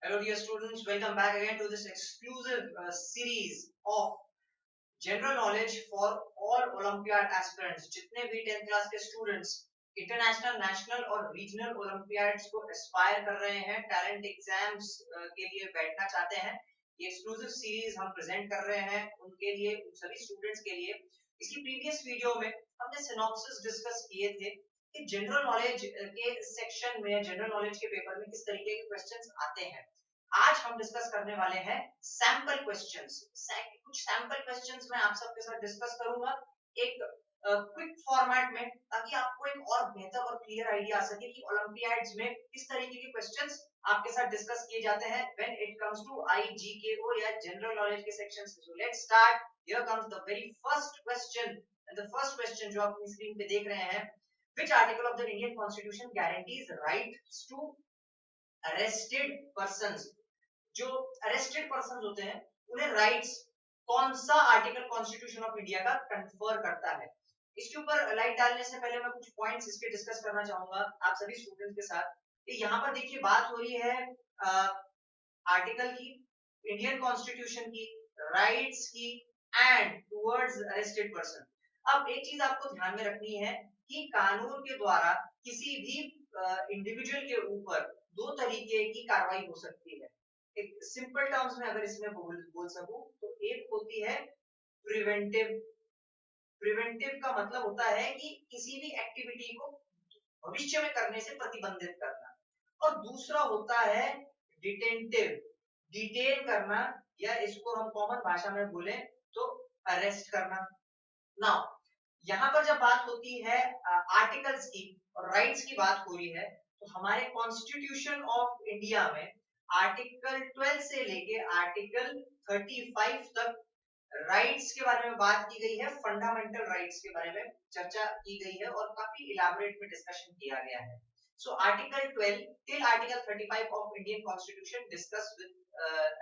Hello dear students, welcome back again to this exclusive series of general knowledge for all Olympiad aspirants. जितने भी 10th class के students international, national और regional Olympiads को Aspire कर रहे हैं, talent exams के लिए बैठना चाहते हैं, ये एक्सक्लूसिव सीरीज हम प्रेजेंट कर रहे हैं उनके लिए, उन सभी स्टूडेंट्स के लिए। इसकी प्रीवियस वीडियो में हमने सिनॉप्सिस डिस्कस किए थे कि जनरल नॉलेज के सेक्शन में, जनरल नॉलेज के पेपर में किस तरीके के क्वेश्चंस आते हैं। आज हम डिस्कस करने वाले हैं सैंपल क्वेश्चंस। कुछ सैंपल क्वेश्चंस मैं आप सबके साथ डिस्कस करूंगा एक क्विक फॉर्मेट में, ताकि आपको एक और बेहतर और क्लियर आइडिया आ सके कि ओलंपियाड्स में किस तरीके के क्वेश्चंस आपके साथ डिस्कस किए जाते हैं व्हेन इट कम्स टू आईजीकेओ या जनरल नॉलेज के सेक्शन से। So let's start. Here comes the very first question, and the first question जो आप अपनी स्क्रीन पे देख रहे हैं, which article of the Indian Constitution guarantees rights to arrested persons? जो अरेस्टेड पर्सन होते हैं उन्हें राइट्स कौन सा आर्टिकल कॉन्स्टिट्यूशन ऑफ इंडिया का कंफर करता है? इसके ऊपर लाइट डालने से पहले मैं कुछ पॉइंट्स इसके डिस्कस करना चाहूंगा आप सभी स्टूडेंट्स के साथ। कि यहाँ पर देखिए बात हो रही है आर्टिकल की, इंडियन कॉन्स्टिट्यूशन की, राइट्स की एंड टुवर्ड्स अरेस्टेड पर्सन। अब एक चीज आपको ध्यान में रखनी है कि कानून के द्वारा किसी भी इंडिविजुअल के ऊपर दो तरीके की कार्रवाई हो सकती है। एक सिंपल टर्म्स में अगर इसमें बोल सकूं तो एक होती है प्रिवेंटिव। प्रिवेंटिव का मतलब होता है कि किसी भी एक्टिविटी को भविष्य में करने से प्रतिबंधित करना, और दूसरा होता है डिटेंटिव, डिटेन करना, या इसको हम कॉमन भाषा में बोले तो अरेस्ट करना। नाउ यहाँ पर जब बात होती है आर्टिकल्स की और राइट्स की बात हो रही है, तो हमारे कॉन्स्टिट्यूशन ऑफ इंडिया में आर्टिकल 12 से लेके आर्टिकल 35 तक राइट्स के बारे में बात की गई है, फंडामेंटल राइट्स के बारे में चर्चा की गई है और काफी इलाबोरेट में डिस्कशन किया गया है। So article 12 till article 35 of Indian Constitution discuss with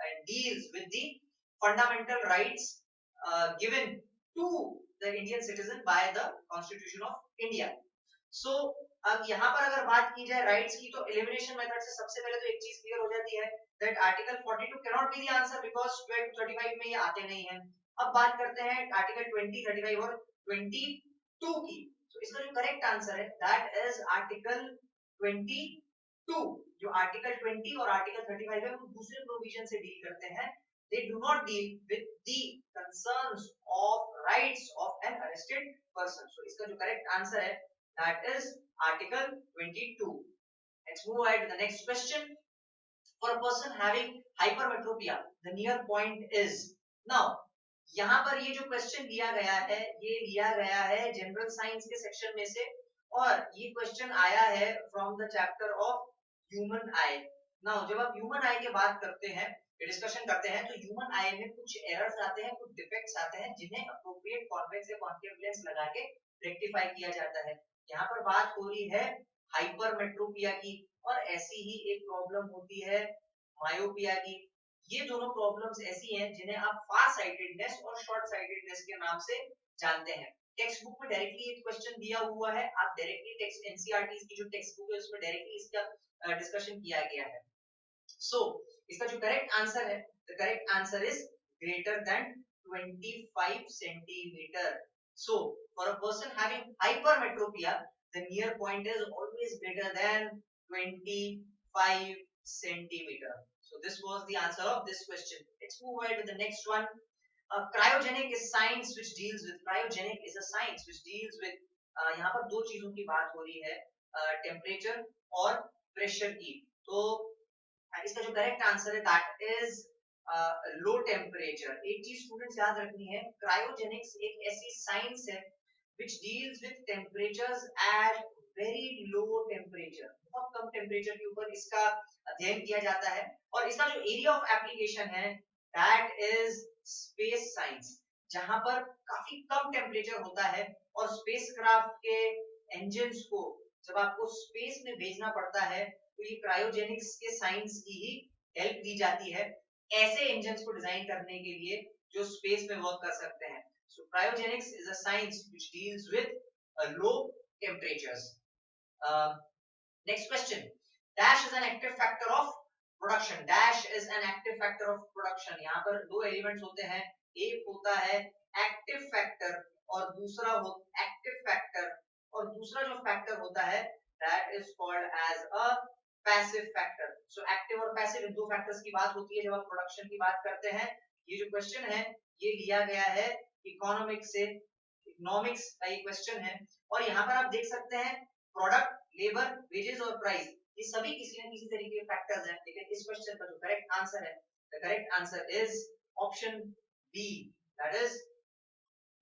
and deals with the fundamental rights given to the Indian citizen by the Constitution of India. So अब यहाँ पर अगर बात की जाए राइट्स की, तो एलिमिनेशन मेथड से सबसे पहले तो एक चीज क्लियर हो जाती है that article 42 cannot be the answer because 12 35 में ये आते नहीं हैं। अब बात करते हैं आर्टिकल 20 35 और 22 की। तो इसका जो करेक्ट आंसर है दैट इज आर्टिकल 22। जो आर्टिकल 20 और आर्टिकल 35 है वो दूसरे प्रोविजन से डील करते हैं, they do not deal with the concerns of rights of an arrested person. So इसका जो करेक्ट आंसर है that is article 22. Let's move ahead to the next question. For a person having hypermetropia, the near point is, now यहाँ पर ये जो question लिया गया है, ये लिया गया है जनरल साइंस के सेक्शन में से, और ये क्वेश्चन आया है from the chapter of human I. Now जब आप ह्यूमन आई की बात करते हैं, डिस्कशन करते हैं, तो ह्यूमन आई में कुछ एरर्स आते हैं, कुछ डिफेक्ट्स आते हैं, जिन्हें अप्रोप्रिएट कॉन्वेक्स या कॉन्केव लेंस लगा के रेक्टिफाई किया जाता है। यहाँ पर बात हो रही है हाइपरमेट्रोपिया की, और ऐसी ही एक प्रॉब्लम होती है मायोपिया की। ये दोनों प्रॉब्लम्स ऐसी हैं जिन्हें आप फार साइटेडनेस और शॉर्ट साइटेडनेस के नाम से जानते हैं। टेक्स्ट बुक में डायरेक्टली ये क्वेश्चन दिया हुआ है, आप डायरेक्टली टेक्स्ट एनसीईआरटी की जो टेक्स्ट बुक है उसमें डायरेक्टली इसका डिस्कशन किया गया है। सो इसका जो करेक्ट आंसर है, the correct answer is greater than 25 centimetre. So for a person having hypermetropia the near point is always greater than 25 centimeter. So this was the answer of this question. Let's move ahead to the next one. Cryogenic is science which deals with, cryogenic is a science which deals with, यहाँ पर दो चीजों की बात हो रही है, temperature और प्रेशर की। तो इसका जो करेक्ट आंसर है दैट इज लो टेम्परेचर। एक चीज स्टूडेंट्स याद रखनी है, क्रायोजेनिक्स एक ऐसी साइंस है which deals with temperatures at very low temperature, बहुत कम टेम्परेचर के ऊपर इसका अध्ययन किया जाता है, और इसका जो एरिया ऑफ एप्लीकेशन है दैट इज स्पेस साइंस, जहां पर काफी कम टेम्परेचर होता है और स्पेसक्राफ्ट के इंजन्स को जब आपको स्पेस में भेजना पड़ता है तो ये क्रायोजेनिक्स के साइंस की ही हेल्प ली जाती है ऐसे इंजन्स को डिजाइन करने के लिए जो स्पेस में वर्क कर सकते हैं। So cryogenics is a science which deals with low temperatures. Next question. Dash is an active factor of production dash is an active factor of production. यहाँ पर दो एलिमेंट्स होते हैं, एक होता है एक्टिव फैक्टर और दूसरा हो एक्टिव फैक्टर, और दूसरा जो फैक्टर होता है that is called as a passive factor. So active और पैसिव इन दो फैक्टर्स की बात होती है जब आप प्रोडक्शन की बात करते हैं। ये जो क्वेश्चन है ये लिया गया है इकोनॉमिक्स से, इकोनॉमिक्स का ये क्वेश्चन है। और यहाँ पर आप देख सकते हैं प्रोडक्ट, लेबर, वेजेस और प्राइस, ये सभी किसी न किसी तरीके के फैक्टर्स हैं। लेकिन इस क्वेश्चन का जो करेक्ट आंसर है, the correct answer is option B, that is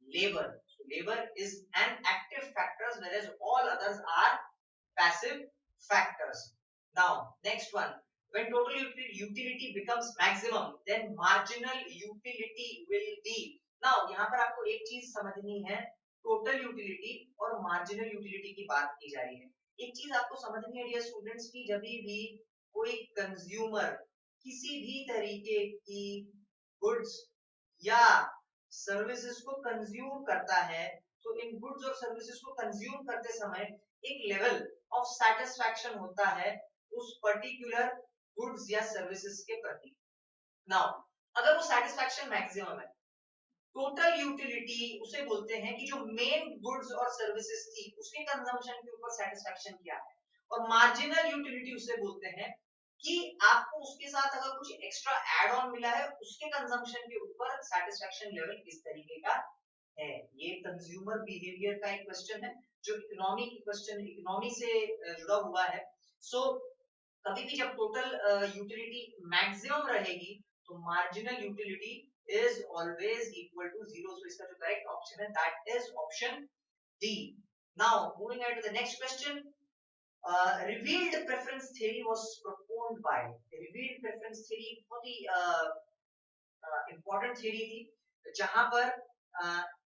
labor. So labor is an active factor whereas all others are passive factors. Now next one, when total utility becomes maximum then marginal utility will be. Now यहाँ पर आपको एक चीज समझनी है, total utility और marginal utility की बात की जा रही है। एक चीज आपको समझनी है डियर स्टूडेंट्स की जब भी कोई कंज्यूमर किसी भी तरीके की गुड्स या सर्विसेज को कंज्यूम करता है तो इन गुड्स और सर्विसेज को कंज्यूम करते समय एक लेवल ऑफ सेटिस्फैक्शन होता है उस पर्टिकुलर गुड्स या सर्विसेज के प्रति। नाउ अगर वो सेटिस्फैक्शन मैक्सिमम है, टोटल यूटिलिटी उसे बोलते हैं कि जो मेन गुड्स और सर्विसेज थी उसके कंजम्पशन के ऊपर सेटिस्फैक्शन क्या है, और मार्जिनल यूटिलिटी उसे बोलते हैं कि आपको उसके साथ अगर कुछ एक्स्ट्रा ऐड ऑन मिला है उसके कंजम्पशन के ऊपर सेटिस्फैक्शन लेवल किस तरीके का है। ये कंज्यूमर बिहेवियर का एक क्वेश्चन है जो इकोनॉमी की क्वेश्चन, इकोनॉमी से जुड़ा हुआ है। सो कभी भी जब टोटल यूटिलिटी मैक्सिमम रहेगी तो marginal utility is always equal to 0. So इसका जो correct option है that is option D. Now moving on to the next question. Revealed preference theory was proposed by, revealed preference theory बहुत ही important theory थी जहां पर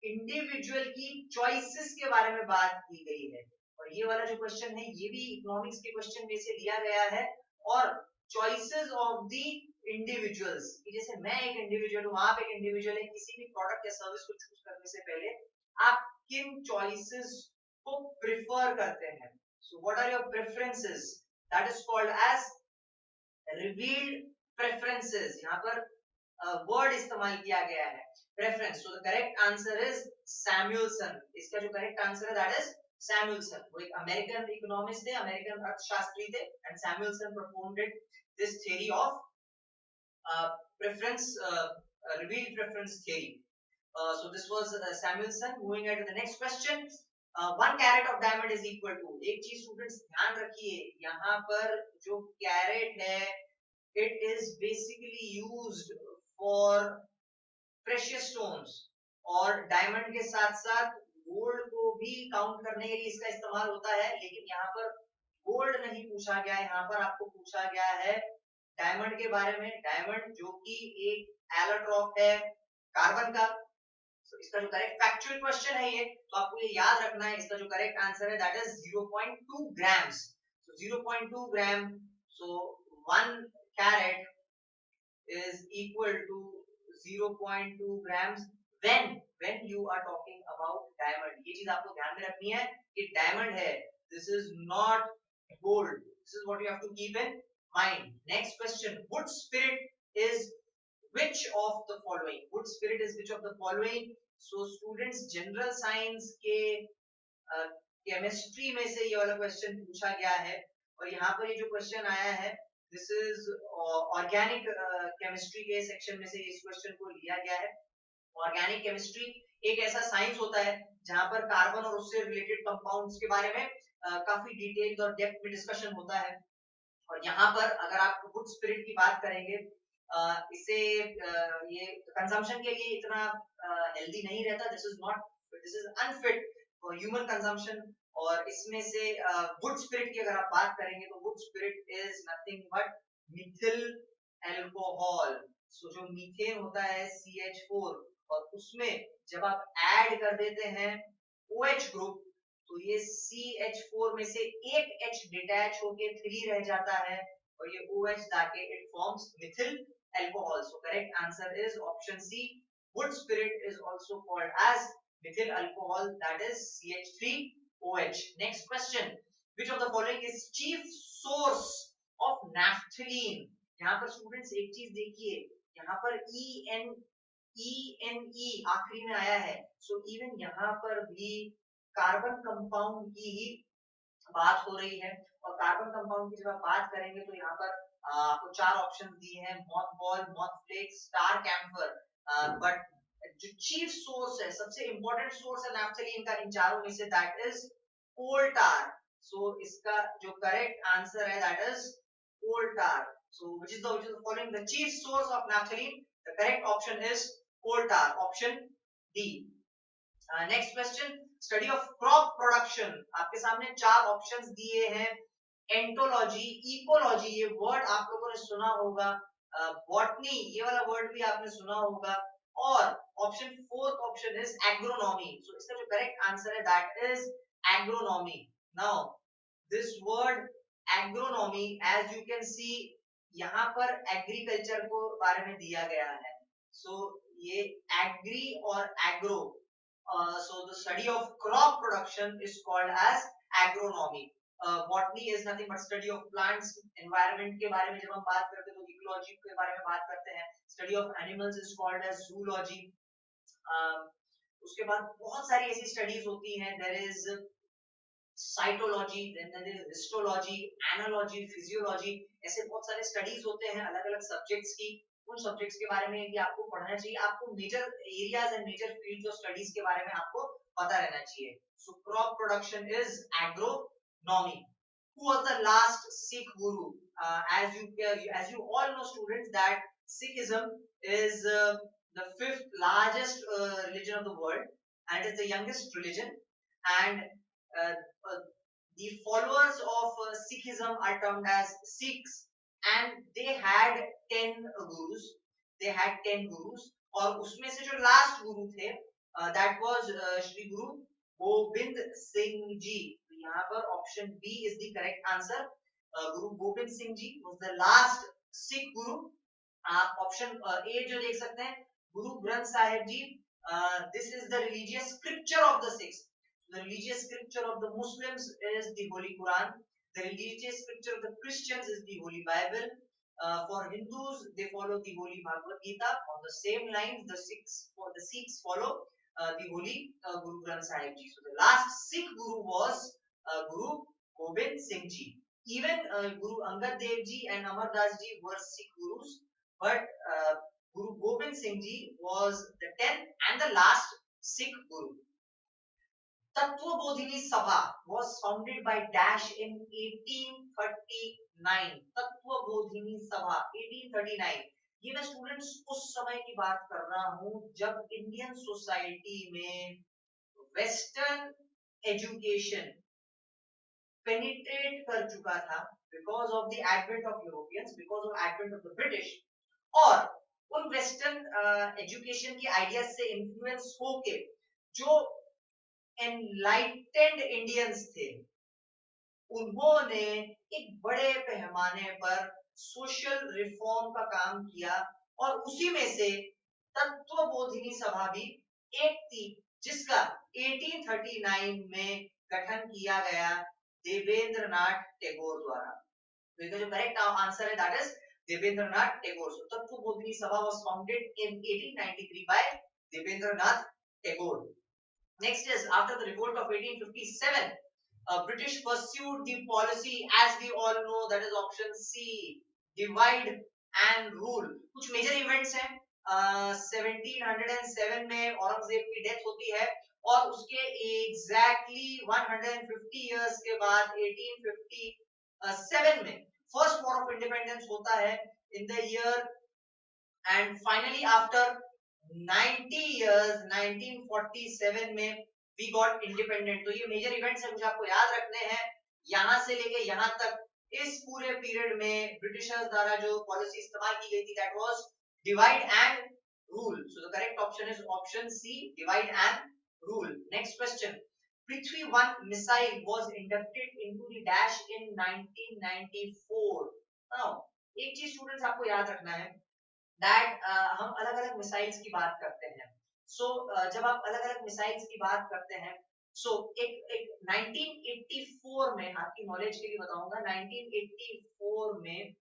individual की choices के बारे में बात की गई है। और ये वाला जो क्वेश्चन है ये भी इकोनॉमिक्स के क्वेश्चन में से लिया गया है। और चॉइसेस ऑफ द इंडिविजुअल्स, जैसे मैं एक इंडिविजुअल हूं, आप एक इंडिविजुअल है, किसी भी प्रोडक्ट या सर्विस को चूज करने से पहले आप किन चॉइसेस को प्रेफर करते हैं। So what are your preferences, that is called as revealed preferences. यहाँ पर वर्ड इस्तेमाल किया गया है preference. So the correct answer is Samuelson. इसका जो करेक्ट आंसर है दैट इज सैमुअलसन। वो एक अमेरिकन इकोनॉमिस्ट थे, अमेरिकन अर्थशास्त्री थे, and Samuelson performed this theory of preference, revealed preference theory. So this was Samuelson. Moving on to the next question. 1 carat of diamond is equal to, एक चीज students ध्यान रखिए, यहाँ पर जो कैरेट है it is basically used for precious stones, और diamond के साथ साथ गोल्ड को भी काउंट करने के लिए इसका इस्तेमाल होता है। लेकिन यहाँ पर गोल्ड नहीं पूछा गया है, यहाँ पर आपको पूछा गया है डायमंड के बारे में। डायमंड जो कि एक एलोट्रॉप है कार्बन का। तो इसका जो करेक्ट फैक्चुअल क्वेश्चन है ये, तो आपको ये याद रखना है। इसका जो करेक्ट आंसर है that is 0.2 grams. So 0.2 gram, so 1 carat is equal to 0.2 grams when you are talking about diamond। ये चीज आपको ध्यान में रखनी है कि डायमंड है, this is not gold, this is what you have to keep in mind। Next question, wood spirit is which of the following, wood spirit is which of the following। so students general science के chemistry में से ये वाला question पूछा गया है, और यहाँ पर ये जो क्वेश्चन आया है दिस इज ऑर्गेनिक केमिस्ट्री के सेक्शन में से इस क्वेश्चन को लिया गया है। ऑर्गेनिक केमिस्ट्री एक ऐसा साइंस होता है जहां पर कार्बन और उससे रिलेटेड कंपाउंड्स के बारे में काफी डिटेल और डेप्थ में डिस्कशन होता है। और यहाँ पर अगर आप वुड स्पिरिट की बात करेंगे, इसे ये कंजम्पशन के लिए इतना हेल्दी नहीं रहता, this is unfit for human consumption. और इसमें से वुड स्पिरिट की अगर आप बात करेंगे तो wood spirit is nothing but methyl alcohol. So जो मीथेन होता है CH4, और उसमें जब आप ऐड कर देते हैं OH ग्रुप तो ये CH4 में से एक H डिटैच होके 3 रह जाता है, और ये OH जाके it forms Mithil alcohol। So correct answer is option C. Wood spirit is also called as methyl alcohol, that is CH3OH. Next question, which of the following is chief source of naphthalene? यहाँ पर students एक चीज देखिए, यहाँ पर ई आखिरी में आया है, सो इवन यहाँ पर भी कार्बन कंपाउंड की ही बात हो रही है। और कार्बन कंपाउंड की जब आप बात करेंगे तो यहाँ पर आपको चार ऑप्शन दिए हैं, मॉथबॉल, मॉथफ्लेक्स, स्टार कैम्फर, बट जो चीफ सोर्स है, सबसे इंपॉर्टेंट सोर्स है नैप्थलीन का इन चारों में से, that is coal tar. So इसका जो करेक्ट आंसर है that is coal tar. So which is the following the chief source of naphthalene? The correct option is coal tar, option D. Next question, study of crop production. आपके सामने चार options दिए हैं, एंटोलॉजी, ecology, ये word आप लोगों ने सुना होगा, बॉटनी, ये वाला वर्ड भी आपने सुना होगा, और option fourth option is agronomy. So इसका जो करेक्ट आंसर है that is agronomy. Now this word agronomy, as you can see, यहाँ पर एग्रीकल्चर को बारे में दिया गया है। सो ये एग्री और agro, so the study of crop production is called as agronomy. Botany is nothing but study of plants, environment के बारे में जब हम बात करते हैं तो ecology के बारे में बात करते हैं, study of animals is called as zoology. उसके बाद बहुत सारी ऐसी स्टडीज होती हैं, there is cytology, then there is histology, analogy, physiology, ऐसे बहुत सारे स्टडीज होते हैं अलग अलग सब्जेक्ट्स की। उन सब्जेक्ट्स के बारे में भी आपको पढ़ना चाहिए, आपको major areas and major fields of studies के बारे में आपको पता रहना चाहिए। So crop production is agronomy. Who was the last Sikh guru? As you all know, students, that Sikhism is the fifth largest religion of the world, and is the youngest religion. And uh, uh, the followers of Sikhism are termed as Sikhs, and they had 10 gurus. They had 10 gurus, और उसमें से जो last गुरु थे, that was Shri गुरु गोविंद सिंह जी। तो यहाँ पर option B is the correct answer. Guru Gobind Singh ji was the last Sikh गुरु। आप option A जो देख सकते हैं, गुरु ग्रंथ साहिब जी, this is the religious scripture of the Sikhs. The religious scripture of the Muslims is the Holy Quran. The religious scripture of the Christians is the Holy Bible. For Hindus, they follow the Holy Bhagavad Gita. On the same lines, the Sikhs follow the Holy Guru Granth Sahib Ji. So the last Sikh Guru was Guru Gobind Singh Ji. Even Guru Angad Dev Ji and Amar Das Ji were Sikh Gurus, but Guru Gobind Singh Ji was the 10th and the last Sikh Guru. Tattvabodhini Sabha was founded by Dash in 1839. Tattvabodhini Sabha 1839। ये मैं students उस समय की बात कर रहा हूं जब इंडियन सोसाइटी में वेस्टर्न एजुकेशन पेनिट्रेट कर चुका था, because of the advent of Europeans, because of advent of the British, और उन वेस्टर्न एजुकेशन की आइडियाज से इन्फ्लुएंस होके जो एनलाइटेंड इंडियंस थे, उन्होंने एक बड़े पैमाने पर सोशल रिफॉर्म का काम किया, और उसी में से तत्वबोधिनी सभा भी एक थी, जिसका 1839 में गठन किया गया देवेंद्रनाथ टैगोर द्वारा। तो इसका जो करेक्ट आंसर है that is Devendranath Tagore. So Tattvabodhini Sabha was founded in 1893 by Devendranath Tagore. Next is, after the revolt of 1857, British pursued the policy, as we all know, that is option C, divide and rule. कुछ major events हैं, 1707 में औरंगजेब की death होती है, और उसके exactly 150 years के बाद 1857 में first war of independence होता है in the year, and finally after 90 years 1947 में we got independent। तो ये मेजर इवेंट्स है, मुझे आपको याद रखने हैं। यहां से लेके यहां तक इस पूरे पीरियड में ब्रिटिशर्स द्वारा जो पॉलिसी इस्तेमाल की गई थी that was divide and rule. So the correct option is option C, divide and rule. Next question, Prithvi 1 missile was inducted into the dash in 1994। Now एक चीज स्टूडेंट्स आपको याद रखना है दैट हम अलग अलग मिसाइल्स की बात करते हैं। सो जब आप अलग अलग मिसाइल्स की बात करते हैं, सो एक 1984 में, आपकी नॉलेज के लिए बताऊंगा, 1984 में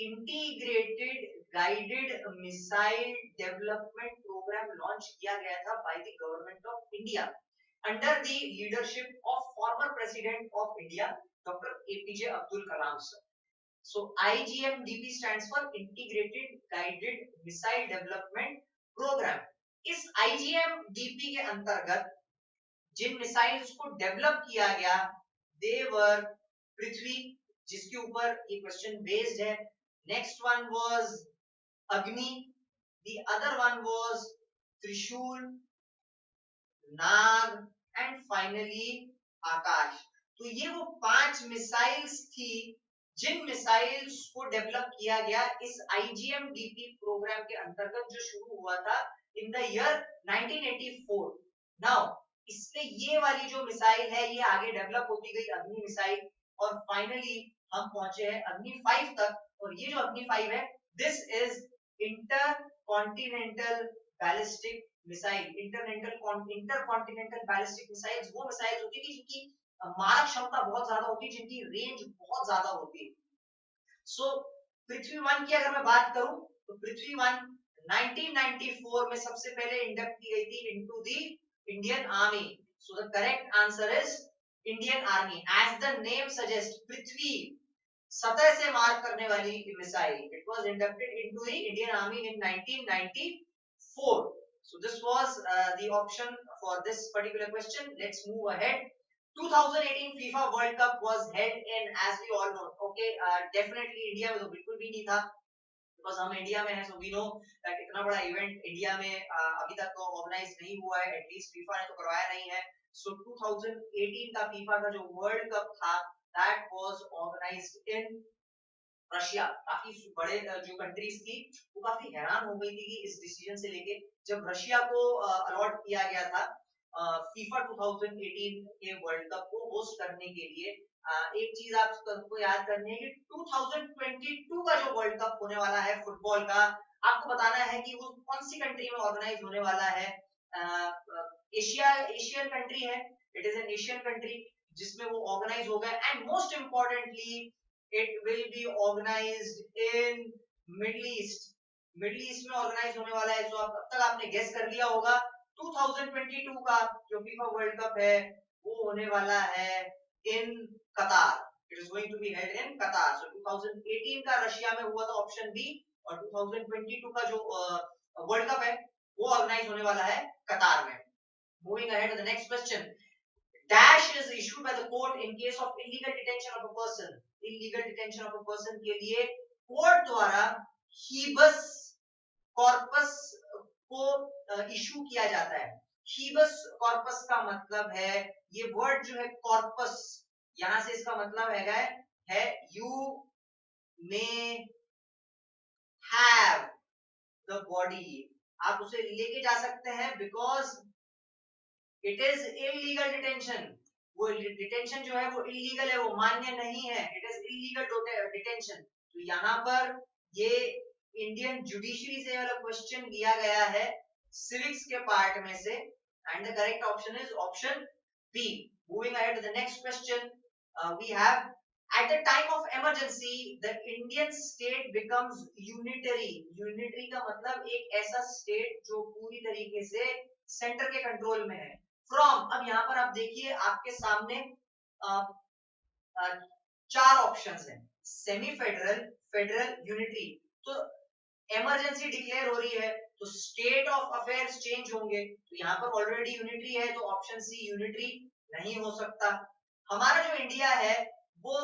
integrated guided missile development programme launch किया गया था by the government of India under the leadership of former president of India doctor APJ Abdul Kalam sir. So IGMDP stands for Integrated Guided Missile Development Program. इस IGMDP के अंतर्गत जिन missiles को develop किया गया दे वर पृथ्वी, जिसके ऊपर ये क्वेश्चन बेस्ड है. नेक्स्ट वन वाज अग्नि, द अदर वन वाज त्रिशूल, नाग एंड फाइनली आकाश. तो ये वो 5 मिसाइल्स थी जिन मिसाइल्स को डेवलप किया गया इस आईजीएमडीपी प्रोग्राम के अंतर्गत जो शुरू हुआ था इन द ईयर 1984. नाउ इससे ये वाली जो मिसाइल है ये आगे डेवलप होती गई अग्नि मिसाइल और फाइनली हम पहुंचे हैं अग्नि 5 तक. और ये जो अग्नि 5 है this is inter continental ballistic missile. Intercontinental ballistic missiles वो मिसाइल्स होती थी जिनकी मारक क्षमता बहुत ज्यादा होती है, जिनकी रेंज बहुत ज्यादा होती है. सो पृथ्वी 1 की अगर मैं बात करूं तो पृथ्वी 1 1994 में सबसे पहले इंडक्ट की गई थी into the Indian army. So the correct answer is Indian army. As the name suggest पृथ्वी सतह से मार करने वाली missile, it was inducted into the Indian army in 1994. So this was the option for this particular question. Let's move ahead. 2018 FIFA World Cup was held in, as we all know. Okay, definitely India में तो बिल्कुल भी नहीं था because हम India में हैं, so we know that इतना बड़ा इवेंट इंडिया में अभी तक तो ऑर्गेनाइज नहीं हुआ है, एटलीस्ट फीफा ने तो करवाया नहीं है. So 2018 का फीफा का जो वर्ल्ड कप था that was organized in Russia. काफी बड़े जो कंट्रीज थी वो काफी हैरान हो गई थी कि इस डिसीजन से लेके जब रशिया को अलॉट किया गया था फीफा 2018 के वर्ल्ड कप को होस्ट करने के लिए. एक चीज आपको याद करनी है कि 2022 का जो वर्ल्ड कप होने वाला है फुटबॉल का, आपको बताना है कि वो कौन सी कंट्री में ऑर्गेनाइज होने वाला है. एशियन कंट्री है, it is an Asian country जिसमें वो ऑर्गेनाइज होगा. And most importantly it will be organized in Middle East. Middle East में ऑर्गेनाइज होने वाला है. तो अब तक आपने गेस कर लिया होगा 2022 का जो फीफा वर्ल्ड कप है वो होने वाला है इन कतार. It is going to be held in Qatar. So 2018 का रशिया में हुआ था ऑप्शन बी और 2022 का जो वर्ल्ड कप है वो ऑर्गेनाइज होने वाला है कतार में. Moving ahead to the next question. Dash is issued by the court in case of illegal detention of a person. Illegal detention of a person के लिए कोर्ट द्वारा हीबस कॉर्पस को इशू किया जाता है. हीबस कॉर्पस का मतलब है, ये वर्ड जो है कॉर्पस, यहां से इसका मतलब है you may have the body. आप उसे लेके जा सकते हैं because it is illegal detention. वो डिटेंशन जो है वो इलीगल है, वो मान्य नहीं है. It is illegal detention. तो यहाँ पर ये इंडियन जुडिशरी से वाला क्वेश्चन लिया गया है सिविक्स के पार्ट में से and the correct option is option B. Moving ahead to the next question we have at the time of emergency the Indian state becomes unitary. Unitary का मतलब एक ऐसा स्टेट जो पूरी तरीके से सेंटर के कंट्रोल में है. फ्रॉम, अब यहां पर आप देखिए आपके सामने 4 ऑप्शंस हैं, सेमी फेडरल, फेडरल, यूनिटरी. तो इमरजेंसी डिक्लेयर हो रही है तो स्टेट ऑफ अफेयर्स चेंज होंगे. तो यहाँ पर ऑलरेडी यूनिटरी है तो ऑप्शन सी यूनिटरी नहीं हो सकता. हमारा जो इंडिया है वो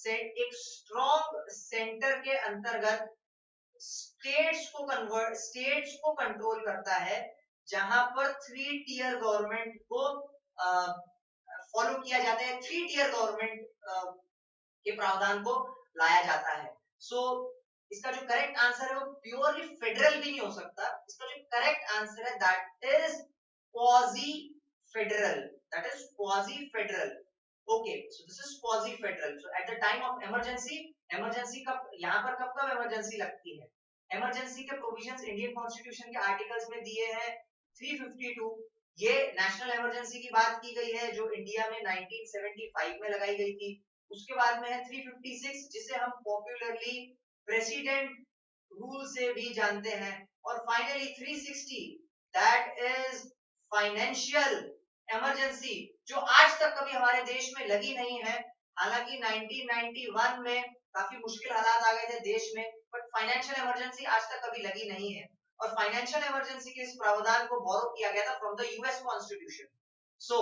एक स्ट्रॉन्ग सेंटर के अंतर्गत स्टेट्स को कंट्रोल करता है, जहां पर 3 टियर गवर्नमेंट को फॉलो किया जाता है. 3 टियर गवर्नमेंट के प्रावधान को लाया जाता है. सो इसका जो करेक्ट आंसर है वो प्योरली फेडरल भी नहीं हो सकता. इसका जो करेक्ट आंसर है that is quasi federal. That is quasi federal. Okay, so this is quasi federal. So at the time of emergency, emergency कब, यहां पर कब इमरजेंसी लगती है? इमरजेंसी के प्रोविजंस इंडियन कॉन्स्टिट्यूशन के आर्टिकल्स में दिए हैं 352. ये नेशनल इमरजेंसी की बात की गई है जो इंडिया में 1975 में लगाई गई थी. उसके बाद में है 356 जिसे हम पॉपुलरली प्रेसिडेंट रूल से भी जानते हैं, और finally 360 that is financial emergency, जो आज तक कभी हमारे देश में लगी नहीं है। हालांकि 1991 में काफी मुश्किल हालात आ गए थे देश में, बट फाइनेंशियल इमरजेंसी आज तक कभी लगी नहीं है। और फाइनेंशियल इमरजेंसी के इस प्रावधान को बोरो किया गया था from the US constitution. So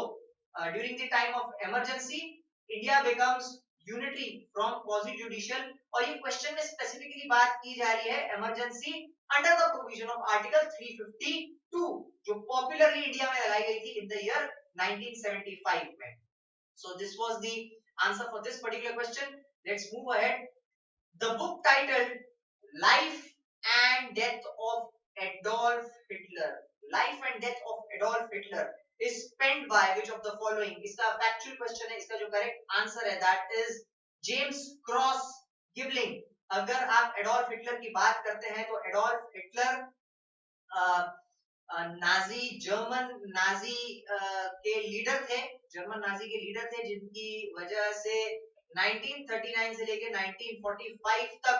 during the time of emergency India becomes unitary from quasi judicial, और ये क्वेश्चन में स्पेसिफिकली बात की जा रही है emergency under the provision of article 352, जो पॉपुलरली इंडिया में लगाई गई थी इन द ईयर 1975 में। So this was the answer for this particular question. Let's move ahead. The book titled Life and Death of Adolf Hitler. Life and Death of Adolf Hitler is penned by which of the following? इसका factual question है, इसका जो correct answer है that is James Cross Gibling. अगर आप Adolf Hitler की बात करते हैं तो Adolf Hitler Nazi German Nazi के लीडर थे, जर्मन नाजी के लीडर थे, जिनकी वजह से 1939 से लेकर 1945 तक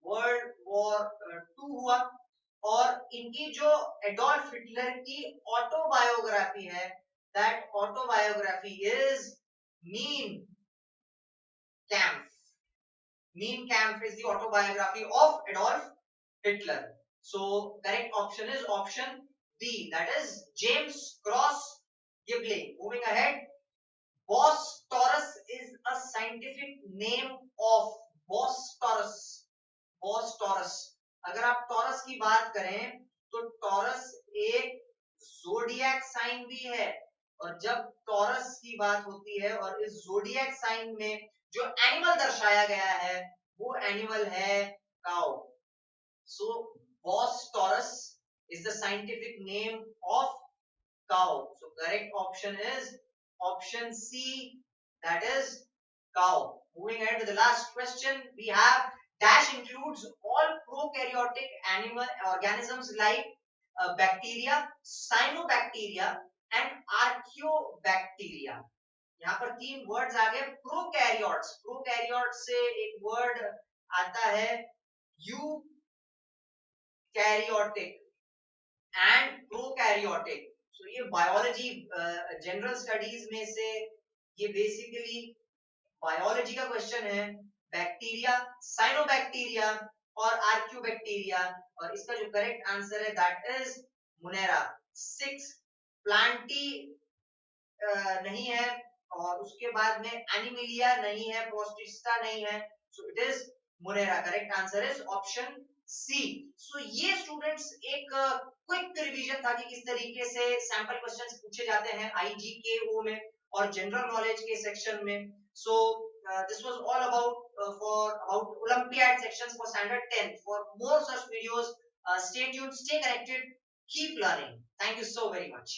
वर्ल्ड वॉर 2 हुआ। और इनकी जो एडोल्फ हिटलर की ऑटोबायोग्राफी है, that autobiography is mean camp. Mean camp is the autobiography of Adolf Hitler. So correct option is option B, that is James Cross Gibling. Moving ahead, Bos Taurus is a scientific name of Bos Taurus. Bos Taurus. अगर आप taurus की बात करें तो taurus एक zodiac sign भी है, और जब टॉरस की बात होती है और इस ज़ोडिएक साइन में जो एनिमल दर्शाया गया है वो एनिमल है cow. So Bos Taurus is the scientific name of cow. So correct option is option C, that is cow. Moving ahead to the last question, we have dash includes all prokaryotic animal organisms like bacteria, cyanobacteria and archaeobacteria. यहाँ पर तीन words आ गए prokaryotes. Prokaryote से एक word आता है you karyotic and prokaryotic. सो ये biology general studies में से ये बेसिकली बायोलॉजी का क्वेश्चन है। बैक्टीरिया, साइनोबैक्टीरिया और आर्कियोबैक्टीरिया, और इसका जो करेक्ट आंसर है दैट इज मुनेरा। 6 प्लांटी नहीं है, और उसके बाद में एनिमिलिया नहीं है, प्रोस्टिस्टा नहीं है, सो इट इज मुनेरा। Correct answer is option C. So ये स्टूडेंट्स एक क्विक रिवीजन था कि किस तरीके से सैंपल क्वेश्चंस पूछे जाते हैं आईजीकेओ में और जनरल नॉलेज के सेक्शन में। सो this was all about Olympiad sections for standard 10th. For more such videos, stay tuned, stay connected, keep learning. Thank you so very much.